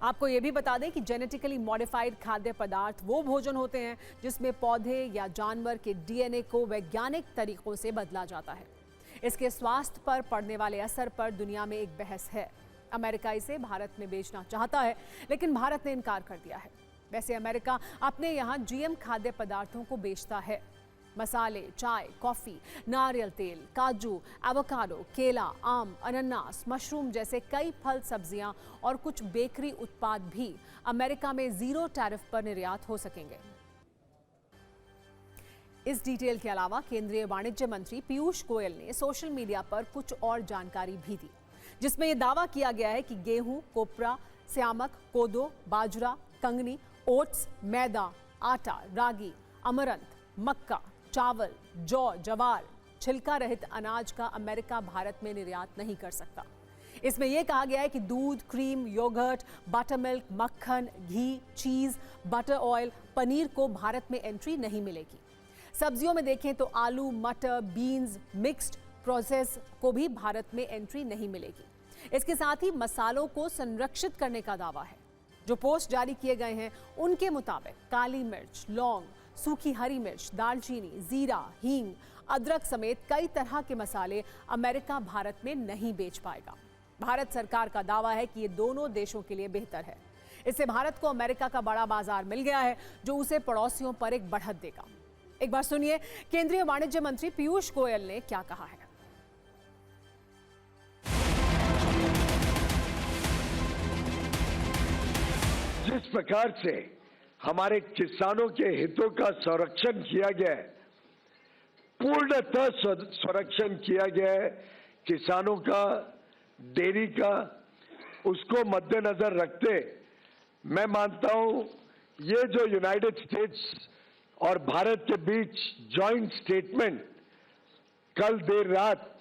आपको ये भी बता दें कि जेनेटिकली मॉडिफाइड खाद्य पदार्थ वो भोजन होते हैं जिसमें पौधे या जानवर के डीएनए को वैज्ञानिक तरीकों से बदला जाता है। इसके स्वास्थ्य पर पड़ने वाले असर पर दुनिया में एक बहस है। अमेरिका इसे भारत में बेचना चाहता है, लेकिन भारत ने इनकार कर दिया है। वैसे अमेरिका अपने यहाँ जीएम खाद्य पदार्थों को बेचता है। मसाले, चाय, कॉफी, नारियल तेल, काजू, एवोकाडो, केला, आम, अनानास, मशरूम जैसे कई फल, सब्जियां और कुछ बेकरी उत्पाद भी अमेरिका में जीरो टैरिफ पर निर्यात हो सकेंगे। इस डिटेल के अलावा केंद्रीय वाणिज्य मंत्री पीयूष गोयल ने सोशल मीडिया पर कुछ और जानकारी भी दी, जिसमें यह दावा किया गया है कि गेहूं, कोपरा, स्यामक, कोदो, बाजरा, कंगनी, ओट्स, मैदा, आटा, रागी, अमरंथ, मक्का, चावल, जौ, जवार, छिलका रहित अनाज का अमेरिका भारत में निर्यात नहीं कर सकता। इसमें यह कहा गया है कि दूध, क्रीम, योगर्ट, बटर मिल्क, मक्खन, घी, चीज, बटर ऑयल, पनीर को भारत में एंट्री नहीं मिलेगी। सब्जियों में देखें तो आलू, मटर, बीन्स, मिक्स्ड प्रोसेस को भी भारत में एंट्री नहीं मिलेगी। इसके साथ ही मसालों को संरक्षित करने का दावा है। जो पोस्ट जारी किए गए हैं उनके मुताबिक काली मिर्च, लौंग, सूखी हरी मिर्च, दालचीनी, जीरा, हींग, अदरक समेत कई तरह के मसाले अमेरिका भारत में नहीं बेच पाएगा। भारत सरकार का दावा है कि ये दोनों देशों के लिए बेहतर है। इससे भारत को अमेरिका का बड़ा बाजार मिल गया है, जो उसे पड़ोसियों पर एक बढ़त देगा। एक बार सुनिए केंद्रीय वाणिज्य मंत्री पीयूष गोयल ने क्या कहा है। जिस प्रकार से हमारे किसानों के हितों का संरक्षण किया गया है, पूर्णतः संरक्षण किया गया है किसानों का, डेयरी का, उसको मद्देनजर रखते मैं मानता हूं ये जो यूनाइटेड स्टेट्स और भारत के बीच जॉइंट स्टेटमेंट कल देर रात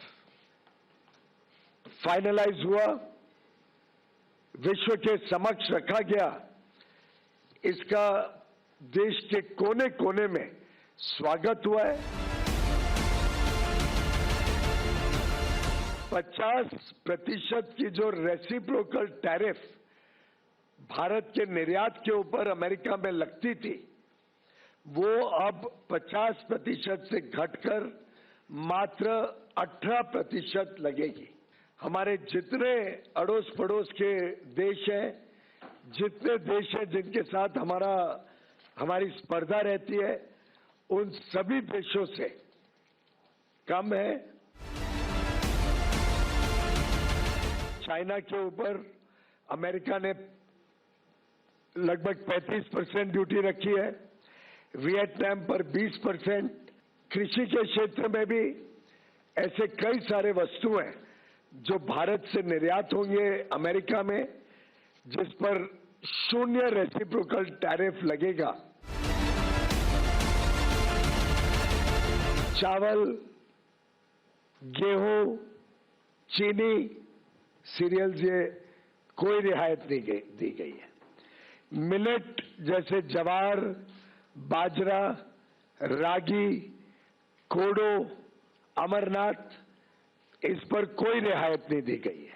फाइनलाइज हुआ, विश्व के समक्ष रखा गया, इसका देश के कोने कोने में स्वागत हुआ है। 50% की जो रेसिप्रोकल टैरिफ भारत के निर्यात के ऊपर अमेरिका में लगती थी, वो अब 50% से घटकर मात्र 18% लगेगी। हमारे जितने अड़ोस पड़ोस के देश हैं, जितने देश हैं जिनके साथ हमारी स्पर्धा रहती है, उन सभी देशों से कम है। चाइना के ऊपर अमेरिका ने लगभग 35% ड्यूटी रखी है, वियतनाम पर 20%। कृषि के क्षेत्र में भी ऐसे कई सारे वस्तु हैं जो भारत से निर्यात होंगे अमेरिका में, जिस पर 0 रेसिप्रोकल टैरिफ लगेगा। चावल, गेहूं, चीनी, सीरियल्स, ये कोई रियायत नहीं दी गई है। मिलेट जैसे जवार, बाजरा, रागी, कोडो, अमरनाथ, इस पर कोई रियायत नहीं दी गई है।